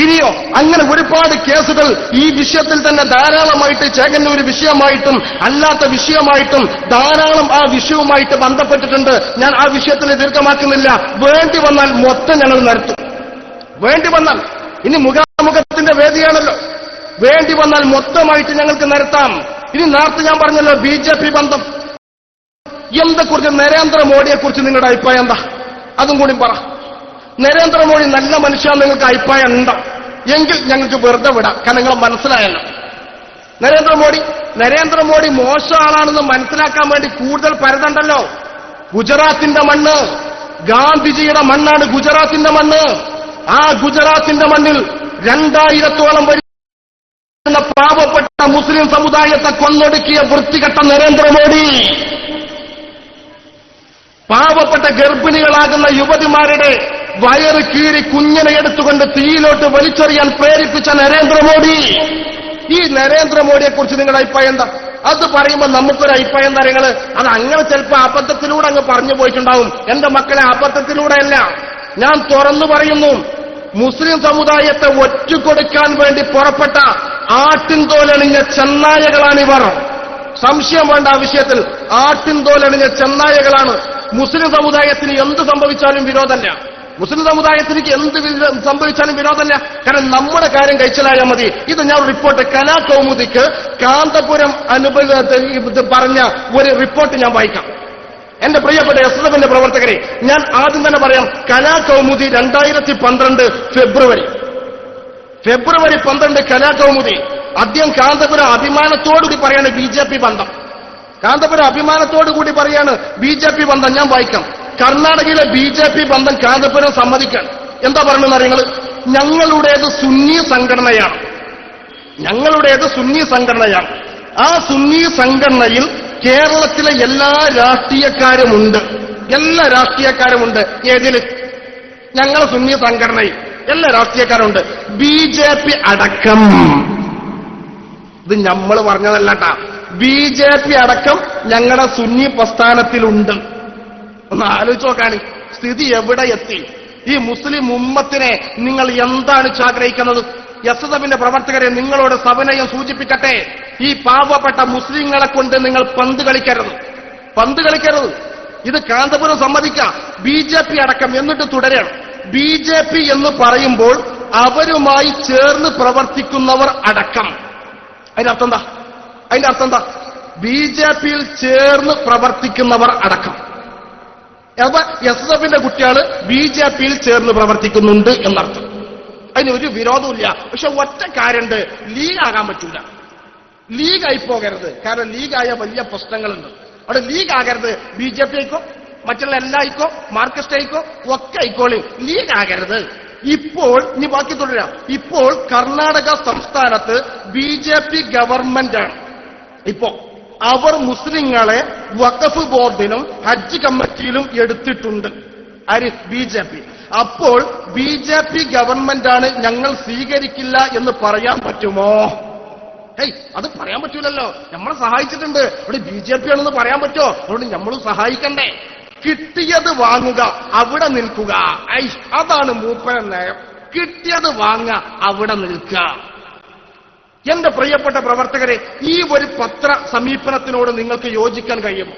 Speaker 1: ഇനിയോ അങ്ങനെ ഒരുപാട് കേസുകൾ ഈ വിഷയത്തിൽ തന്നെ ധാരാളമായിട്ട് ചേകന്നൂർ വിഷയമായിട്ടും അല്ലാത്ത വിഷയമായിട്ടും ധാരാളം ആ വിഷയവുമായിട്ട് ബന്ധപ്പെട്ടിട്ടുണ്ട്. ഞാൻ ആ വിഷയത്തിൽ ദീർഘമാക്കുന്നില്ല. വേണ്ടി വന്നാൽ മൊത്തം ഞങ്ങൾ നടത്തും. വേണ്ടി വന്നാൽ, ഇനി മുഖാമുഖത്തിന്റെ വേദിയാണല്ലോ, വേണ്ടി വന്നാൽ മൊത്തമായിട്ട് ഞങ്ങൾക്ക് നടത്താം. ഇനി നേരത്തെ ഞാൻ പറഞ്ഞല്ലോ ബിജെപി ബന്ധം. എന്തെക്കുറിച്ച് നരേന്ദ്രമോദിയെക്കുറിച്ച് നിങ്ങളുടെ അഭിപ്രായം എന്താ? അതും കൂടി പറ. നരേന്ദ്രമോദി നല്ല മനുഷ്യൻ നിങ്ങൾക്ക് അഭിപ്രായം ഉണ്ടോ? എങ്കിൽ ഞങ്ങൾക്ക് വെറുതെ വിടാം. കാരണം നിങ്ങൾ മനസ്സിലായല്ലോ നരേന്ദ്രമോദി മോശം ആളാണെന്ന് മനസ്സിലാക്കാൻ വേണ്ടി കൂടുതൽ പരതണ്ടല്ലോ. ഗുജറാത്തിന്റെ മണ്ണ്, ഗാന്ധിജിയുടെ മണ്ണാണ് ഗുജറാത്തിന്റെ മണ്ണ്. ആ ഗുജറാത്തിന്റെ മണ്ണിൽ 2000-ഓളം വരുന്ന പാവപ്പെട്ട മുസ്ലിം സമുദായത്തെ കൊന്നൊടുക്കിയ വൃത്തികെട്ട നരേന്ദ്രമോദി, പാവപ്പെട്ട ഗർഭിണികളാകുന്ന യുവതിമാരുടെ വയറ് കീറി കുഞ്ഞിനെ എടുത്തുകൊണ്ട് തീയിലോട്ട് വലിച്ചെറിയാൻ പ്രേരിപ്പിച്ച നരേന്ദ്രമോദി. ഈ നരേന്ദ്രമോദിയെക്കുറിച്ച് നിങ്ങളുടെ അഭിപ്രായം എന്താ? അത് പറയുമ്പോൾ നമുക്കൊരു അഭിപ്രായം കാര്യങ്ങൾ അത് അങ്ങനെ ചിലപ്പോൾ അബദ്ധത്തിലൂടെ അങ്ങ് പറഞ്ഞു പോയിട്ടുണ്ടാവും. എന്റെ മക്കളെ, അബദ്ധത്തിലൂടെയല്ല, ഞാൻ തുറന്നു പറയുന്നു. മുസ്ലിം സമുദായത്തെ ഒറ്റുകൊടുക്കാൻ വേണ്ടി പുറപ്പെട്ട ആട്ടിൻതോലണിഞ്ഞ ചെന്നായകളാണിവർ. സംശയം വേണ്ട ആ വിഷയത്തിൽ. ആട്ടിൻതോലണിഞ്ഞ ചെന്നായകളാണ്. മുസ്ലിം സമുദായത്തിന് എന്ത് സംഭവിച്ചാലും വിരോധമല്ല. മുസ്ലിം സമുദായത്തിന് എന്ത് സംഭവിച്ചാലും വിരോധമല്ല. കാരണം നമ്മുടെ കാര്യം കഴിച്ചലായാൽ മതി. ഇത് ഞാൻ റിപ്പോർട്ട് കലാകൗമുദിക്ക് കാന്തപുരം പറഞ്ഞ ഒരു റിപ്പോർട്ട് ഞാൻ വായിക്കാം. എന്റെ പ്രിയപ്പെട്ട എസ്എഫിന്റെ പ്രവർത്തകരെ, ഞാൻ ആദ്യം തന്നെ പറയാം. കലാകൗമുദി 2012 ഫെബ്രുവരി 12 കലാകൗമുദി. അദ്ദേഹം കാന്തപുരം അഭിമാനത്തോടുകൂടി പറയാണ് ബിജെപി ബന്ധം. കാന്തപുരം അഭിമാനത്തോടുകൂടി പറയാണ് ബിജെപി ബന്ധം. ഞാൻ വായിക്കാം. കർണാടകയിലെ ബിജെപി ബന്ധം കാന്തപുരം സമ്മതിക്കാൻ. എന്താ പറയുന്നത് അറിയങ്ങൾ? ഞങ്ങളുടേത് സുന്നി സംഘടനയാണ്. ആ സുന്നി സംഘടനയിൽ കേരളത്തിലെ എല്ലാ രാഷ്ട്രീയക്കാരുമുണ്ട്. ഏതിൽ? ഞങ്ങളെ സുന്നി സംഘടനയിൽ എല്ലാ രാഷ്ട്രീയക്കാരുണ്ട്, ബിജെപി അടക്കം. ഇത് നമ്മൾ പറഞ്ഞതല്ലട്ടാ, ബിജെപി അടക്കം ഞങ്ങളുടെ സുന്നി പ്രസ്ഥാനത്തിലുണ്ട്. ഒന്ന് ആലോചിച്ച് നോക്കാണ് സ്ഥിതി എവിടെ എത്തി. ഈ മുസ്ലിം ഉമ്മത്തിനെ നിങ്ങൾ എന്താണ് ആഗ്രഹിക്കുന്നത്? എസ്എഫിന്റെ പ്രവർത്തകരെ, നിങ്ങളോട് സവിനയം സൂചിപ്പിക്കട്ടെ, ഈ പാവപ്പെട്ട മുസ്ലിങ്ങളെ കൊണ്ട് നിങ്ങൾ പന്ത് കളിക്കരുത്. ഇത് കാന്തപുരം സമ്മതിക്കാം. ബിജെപി അടക്കം. എന്നിട്ട് തുടരണം. ബിജെപി എന്ന് പറയുമ്പോൾ അവരുമായി ചേർന്ന് പ്രവർത്തിക്കുന്നവർ അടക്കം. അതിന്റെ അർത്ഥം എന്താ? ബിജെപിയിൽ ചേർന്ന് പ്രവർത്തിക്കുന്നവർ അടക്കം. അപ്പൊ എസ്എഫിന്റെ കുട്ടികൾ ബിജെപിയിൽ ചേർന്ന് പ്രവർത്തിക്കുന്നുണ്ട് എന്നർത്ഥം. അതിനൊരു വിരോധമില്ല. പക്ഷെ ഒറ്റ കാര്യമുണ്ട്, ലീഗാകാൻ പറ്റൂല. ലീഗായി പോകരുത്. കാരണം ലീഗായ വലിയ പ്രശ്നങ്ങളുണ്ട്. അവിടെ ലീഗാകരുത്. ബിജെപി ആയിക്കോ, മറ്റുള്ള എല്ലാ ആയിക്കോ, മാർക്സിസ്റ്റ് ആയിക്കോ, ഒക്കെ ആയിക്കോളി, ലീഗാകരുത്. ഇപ്പോൾ ഇനി ബാക്കി തുടരാം. ഇപ്പോൾ കർണാടക സംസ്ഥാനത്ത് ബിജെപി ഗവൺമെന്റാണ്. ഇപ്പോ അവർ മുസ്ലിങ്ങളെ വഖഫ് ബോർഡിലും ഹജ്ജ് കമ്മിറ്റിയിലും എടുത്തിട്ടുണ്ട്. ആര്? ബിജെപി. അപ്പോൾ ബിജെപി ഗവൺമെന്റാണ്, ഞങ്ങൾ സ്വീകരിക്കില്ല എന്ന് പറയാൻ പറ്റുമോ? അത് പറയാൻ പറ്റൂലല്ലോ. നമ്മളെ സഹായിച്ചിട്ടുണ്ട്. ഇവിടെ ബിജെപി ആണെന്ന് പറയാൻ പറ്റുമോ? അതുകൊണ്ട് നമ്മളും സഹായിക്കണ്ടേ? കിട്ടിയത് വാങ്ങുക, അവിടെ നിൽക്കുക. അതാണ് മൂപ്പര നയം. കിട്ടിയത് വാങ്ങുക, അവിടെ നിൽക്കുക. എന്റെ പ്രിയപ്പെട്ട പ്രവർത്തകരെ, ഈ ഒരു പത്ര സമീപനത്തിനോട് നിങ്ങൾക്ക് യോജിക്കാൻ കഴിയുമോ?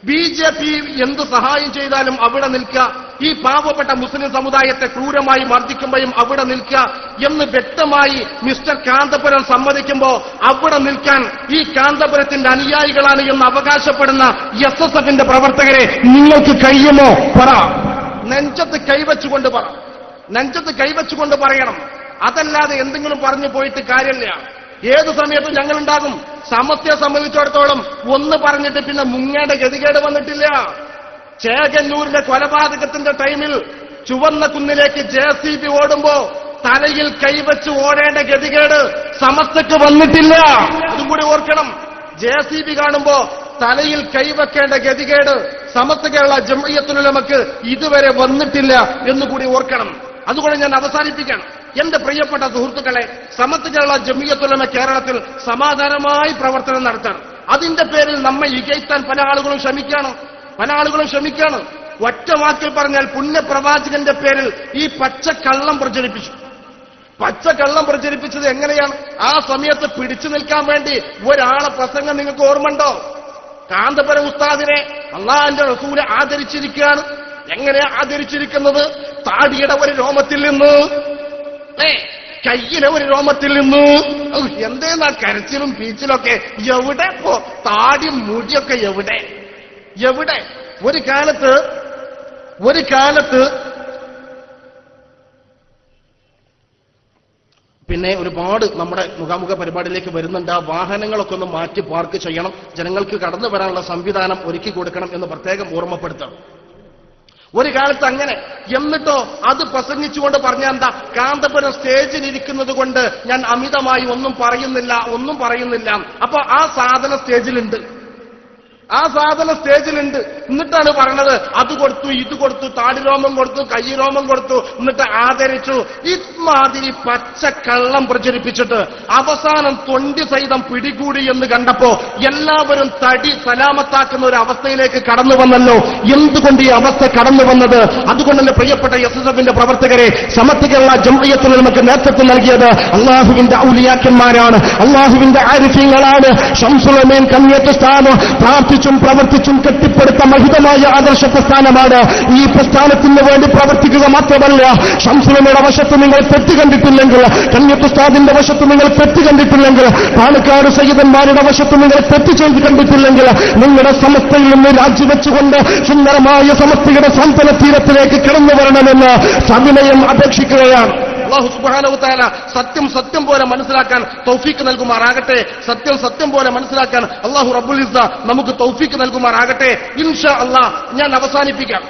Speaker 1: BJP എന്ത് സഹായം ചെയ്താലും അവിടെ നിൽക്കുക, ഈ പാവപ്പെട്ട മുസ്ലിം സമുദായത്തെ ക്രൂരമായി മർദ്ദിക്കുമ്പോഴും അവിടെ നിൽക്കുക എന്ന് വ്യക്തമായി മിസ്റ്റർ കാന്തപുരം സമ്മതിക്കുമ്പോ അവിടെ നിൽക്കാൻ ഈ കാന്തപുരത്തിന്റെ അനുയായികളാണ് എന്ന് അവകാശപ്പെടുന്ന SSFന്റെ പ്രവർത്തകരെ നിങ്ങൾക്ക് കഴിയുമോ? പറ. നെഞ്ചത്ത് കൈവച്ചുകൊണ്ട് പറ, നെഞ്ചത്ത് കൈവച്ചുകൊണ്ട് പറയണം. അതല്ലാതെ എന്തെങ്കിലും പറഞ്ഞു പോയിട്ട് കാര്യമില്ല. ഏത് സമയത്തും ഞങ്ങളുണ്ടാകും. സമസ്തയെ സംബന്ധിച്ചിടത്തോളം ഒന്ന് പറഞ്ഞിട്ട് പിന്നെ മുങ്ങേണ്ട ഗതികേട് വന്നിട്ടില്ല. ചേകന്നൂരിലെ കൊലപാതകത്തിന്റെ ടൈമിൽ ചുവന്ന കുന്നിലേക്ക് JCB ഓടുമ്പോ തലയിൽ കൈവച്ച് ഓടേണ്ട ഗതികേട് സമസ്തക്ക് വന്നിട്ടില്ല. അതും കൂടി ഓർക്കണം. JCB കാണുമ്പോ തലയിൽ കൈവെക്കേണ്ട ഗതികേട് സമസ്ത കേരള ജംഇയ്യത്തുൽ ഉലമക്ക് ഇതുവരെ വന്നിട്ടില്ല എന്നുകൂടി ഓർക്കണം. അതുകൊണ്ട് ഞാൻ അവസാനിപ്പിക്കണം. എന്റെ പ്രിയപ്പെട്ട സുഹൃത്തുക്കളെ, സമസ്ത കേരള ജംഇയ്യത്തുൽ ഉലമ കേരളത്തിൽ സമാധാനമായി പ്രവർത്തനം നടത്തണം. അതിന്റെ പേരിൽ നമ്മെ ഇകഴ്ത്താൻ പല ആളുകളും ശ്രമിക്കുകയാണ്. ഒറ്റ വാക്കിൽ പറഞ്ഞാൽ പുണ്യപ്രവാചകന്റെ പേരിൽ ഈ പച്ചക്കള്ളം പ്രചരിപ്പിച്ചത് എങ്ങനെയാണ്? ആ സമയത്ത് പിടിച്ചു നിൽക്കാൻ വേണ്ടി ഒരാളെ പ്രസംഗം നിങ്ങൾക്ക് ഓർമ്മയുണ്ടോ? കാന്തപുരം ഉസ്താദിനെ അള്ളാഹുവിന്റെ റസൂല് ആദരിച്ചിരിക്കുകയാണ്. എങ്ങനെയാ ആദരിച്ചിരിക്കുന്നത്? താടിയുടെ ഒരു രോമത്തിൽ നിന്ന്, കയ്യിലെ ഒരു രോമത്തിൽ നിന്ന്. എന്തേന്നാ കരച്ചിലും പീച്ചിലൊക്കെ? എവിടെ താടി മുടിയൊക്കെ? എവിടെ? ഒരു കാലത്ത് പിന്നെ ഒരുപാട് നമ്മുടെ മുഖാമുഖ പരിപാടിയിലേക്ക് വരുന്നുണ്ട്. ആ വാഹനങ്ങളൊക്കെ ഒന്ന് മാറ്റി പാർക്ക് ചെയ്യണം, ജനങ്ങൾക്ക് കടന്നു വരാനുള്ള സംവിധാനം ഒരുക്കി കൊടുക്കണം എന്ന് പ്രത്യേകം ഓർമ്മപ്പെടുത്തണം. ഒരു കാലത്ത് അങ്ങനെ. എന്നിട്ടോ അത് പ്രസംഗിച്ചുകൊണ്ട് പറഞ്ഞ എന്താ? കാന്തപുരം സ്റ്റേജിൽ ഇരിക്കുന്നത് കൊണ്ട് ഞാൻ അമിതമായി ഒന്നും പറയുന്നില്ല. അപ്പൊ ആ സാധന സ്റ്റേജിലുണ്ട്. എന്നിട്ടാണ് പറഞ്ഞത് അത് കൊടുത്തു, ഇത് കൊടുത്തു, താടിരോമം കൊടുത്തു, കയ്യിരോമം കൊടുത്തു, എന്നിട്ട് ആദരിച്ചു. ഇമാതിരി പച്ചക്കള്ളം പ്രചരിപ്പിച്ചിട്ട് അവസാനം തൊണ്ടി സഹിതം പിടികൂടി എന്ന് കണ്ടപ്പോ എല്ലാവരും തടി സലാമത്താക്കുന്ന ഒരു അവസ്ഥയിലേക്ക് കടന്നു വന്നല്ലോ. എന്തുകൊണ്ട് ഈ അവസ്ഥ കടന്നു വന്നത്? അതുകൊണ്ട് തന്നെ പ്രിയപ്പെട്ട SSFന്റെ പ്രവർത്തകരെ, സമസ്ത കേരള ജംഇയ്യത്തുൽ ഉലമക്ക് നേതൃത്വം നൽകിയത് അള്ളാഹുവിന്റെ ഔലിയാക്കന്മാരാണ്, അള്ളാഹുവിന്റെ ആരിഫീങ്ങളാണ്. ശംസുൽ അമീൻ കണ്ണിയത്ത് സ്ഥാനം പ്രവർത്തിച്ചും കെട്ടിപ്പടുത്ത മഹിതമായ ആദർശ പ്രസ്ഥാനമാണ്. ഈ പ്രസ്ഥാനത്തിന് വേണ്ടി പ്രവർത്തിക്കുക മാത്രമല്ല, ശംസുലമയുടെ വശത്ത് നിങ്ങൾ തെറ്റ് കണ്ടിട്ടില്ലെങ്കിൽ, കണ്ണിയത്ത് ഉസ്താദിന്റെ വശത്ത് നിങ്ങൾ തെറ്റ് കണ്ടിട്ടില്ലെങ്കിൽ, പാണക്കാട് സയ്യിദന്മാരുടെ വശത്ത് നിങ്ങൾ തെറ്റ് ചെയ്ത് കണ്ടിട്ടില്ലെങ്കിൽ, നിങ്ങളുടെ സമസ്തയിൽ നിന്ന് രാജിവെച്ചുകൊണ്ട് സുന്ദരമായ സമസ്തയുടെ സാന്ത്വന തീരത്തിലേക്ക് കടന്നു വരണമെന്ന് സവിനയം അപേക്ഷിക്കുകയാണ്. അല്ലാഹു സുബ്ഹാനഹു വതആല സത്യം പോലെ മനസ്സിലാക്കാൻ തൗഫീക്ക് നൽകുമാറാകട്ടെ. സത്യം പോലെ മനസ്സിലാക്കാൻ അല്ലാഹു റബ്ബുൽ ഇസ്സ നമുക്ക് തൗഫീക്ക് നൽകുമാറാകട്ടെ. ഇൻഷാ അല്ലാഹ് ഞാൻ അവസാനിപ്പിക്കാം.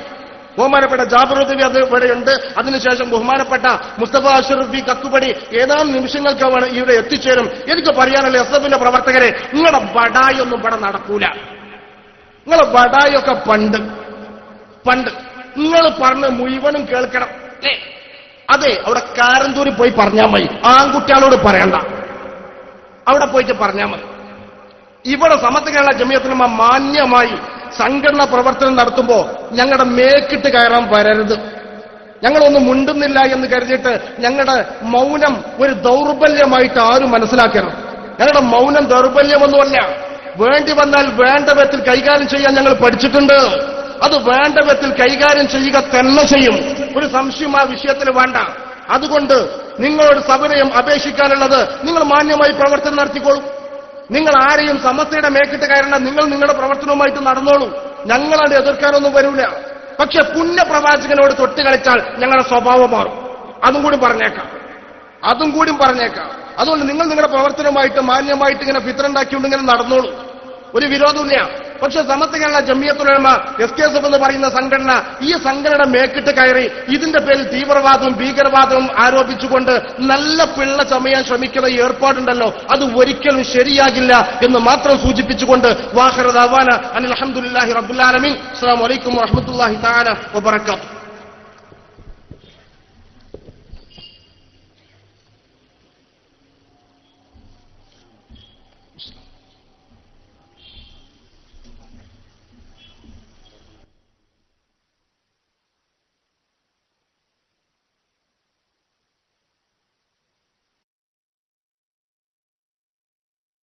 Speaker 1: ബഹുമാനപ്പെട്ട ജാബിർ ഉദവി അത് ഇവിടെയുണ്ട്. അതിനുശേഷം ബഹുമാനപ്പെട്ട മുസ്തഫ അഷ്റഫി കക്കുപടി ഏതാനും നിമിഷങ്ങൾക്കാണ് ഇവിടെ എത്തിച്ചേരും. എനിക്ക് പറയാനുള്ള SSFന്റെ പ്രവർത്തകരെ, നിങ്ങളുടെ ബടായി ഒന്നും ഇവിടെ നടക്കൂല. നിങ്ങളെ ബടായൊക്കെ പണ്ട് നിങ്ങൾ പറഞ്ഞ് മുഴുവനും കേൾക്കണം. അതെ, അവിടെ കാരന്തൂരിൽ പോയി പറഞ്ഞാൽ മതി. ആൺകുട്ടികളോട് പറയണ്ട, അവിടെ പോയിട്ട് പറഞ്ഞാൽ മതി. ഇവിടെ സമസ്ത കേരള ജംഇയ്യത്തുൽ ഉലമ മാന്യമായി സംഘടനാ പ്രവർത്തനം നടത്തുമ്പോ ഞങ്ങളുടെ മേക്കിട്ട് കയറാൻ വരരുത്. ഞങ്ങളൊന്നും മുണ്ടുന്നില്ല എന്ന് കരുതിയിട്ട് ഞങ്ങളുടെ മൗനം ഒരു ദൗർബല്യമായിട്ട് ആരും മനസ്സിലാക്കണം. ഞങ്ങളുടെ മൗനം ദൗർബല്യമൊന്നുമല്ല. വേണ്ടി വന്നാൽ വേണ്ട വിധത്തിൽ കൈകാര്യം ചെയ്യാൻ ഞങ്ങൾ പഠിച്ചിട്ടുണ്ട്. അത് വേണ്ട വിധത്തിൽ കൈകാര്യം ചെയ്യുക തന്നെ ചെയ്യും. ഒരു സംശയം ആ വിഷയത്തിൽ വേണ്ട. അതുകൊണ്ട് നിങ്ങളോട് സവിനയം അപേക്ഷിക്കാനുള്ളത്, നിങ്ങൾ മാന്യമായി പ്രവർത്തനം നടത്തിക്കോളൂ. നിങ്ങൾ ആരെയും സമസ്തയുടെ മേക്കിട്ട് കയറേണ്ട. നിങ്ങൾ നിങ്ങളുടെ പ്രവർത്തനവുമായിട്ട് നടന്നോളൂ. ഞങ്ങളത് എതിർക്കാനൊന്നും വരൂല. പക്ഷെ പുണ്യപ്രവാചകനോട് തൊട്ട് കളിച്ചാൽ ഞങ്ങളുടെ സ്വഭാവം മാറും. അതും കൂടി പറഞ്ഞേക്കാം. അതുകൊണ്ട് നിങ്ങൾ നിങ്ങളുടെ പ്രവർത്തനവുമായിട്ട് മാന്യമായിട്ട് ഇങ്ങനെ ഫിത്റുണ്ടാക്കിക്കൊണ്ട് ഇങ്ങനെ നടന്നോളൂ. ഒരു വിരോധമില്ല. പക്ഷെ സമസ്ത കേരള ജംഇയ്യത്തുൽ ഉലമ SKSF എന്ന് പറയുന്ന സംഘടന ഈ സംഘടന മേക്കിട്ട് കയറി ഇതിന്റെ പേരിൽ തീവ്രവാദവും ഭീകരവാദവും ആരോപിച്ചുകൊണ്ട് നല്ല പിള്ള ചമയാൻ ശ്രമിക്കുന്ന ഏർപ്പാടുണ്ടല്ലോ, അത് ഒരിക്കലും ശരിയാകില്ല എന്ന് മാത്രം സൂചിപ്പിച്ചുകൊണ്ട് വാഖിറു ദഅവാന അനിൽ ഹംദുലില്ലാഹി റബ്ബിൽ ആലമീൻ. അസ്സലാമു അലൈക്കും വറഹ്മത്തുള്ളാഹി തആല വബറകാതുഹു.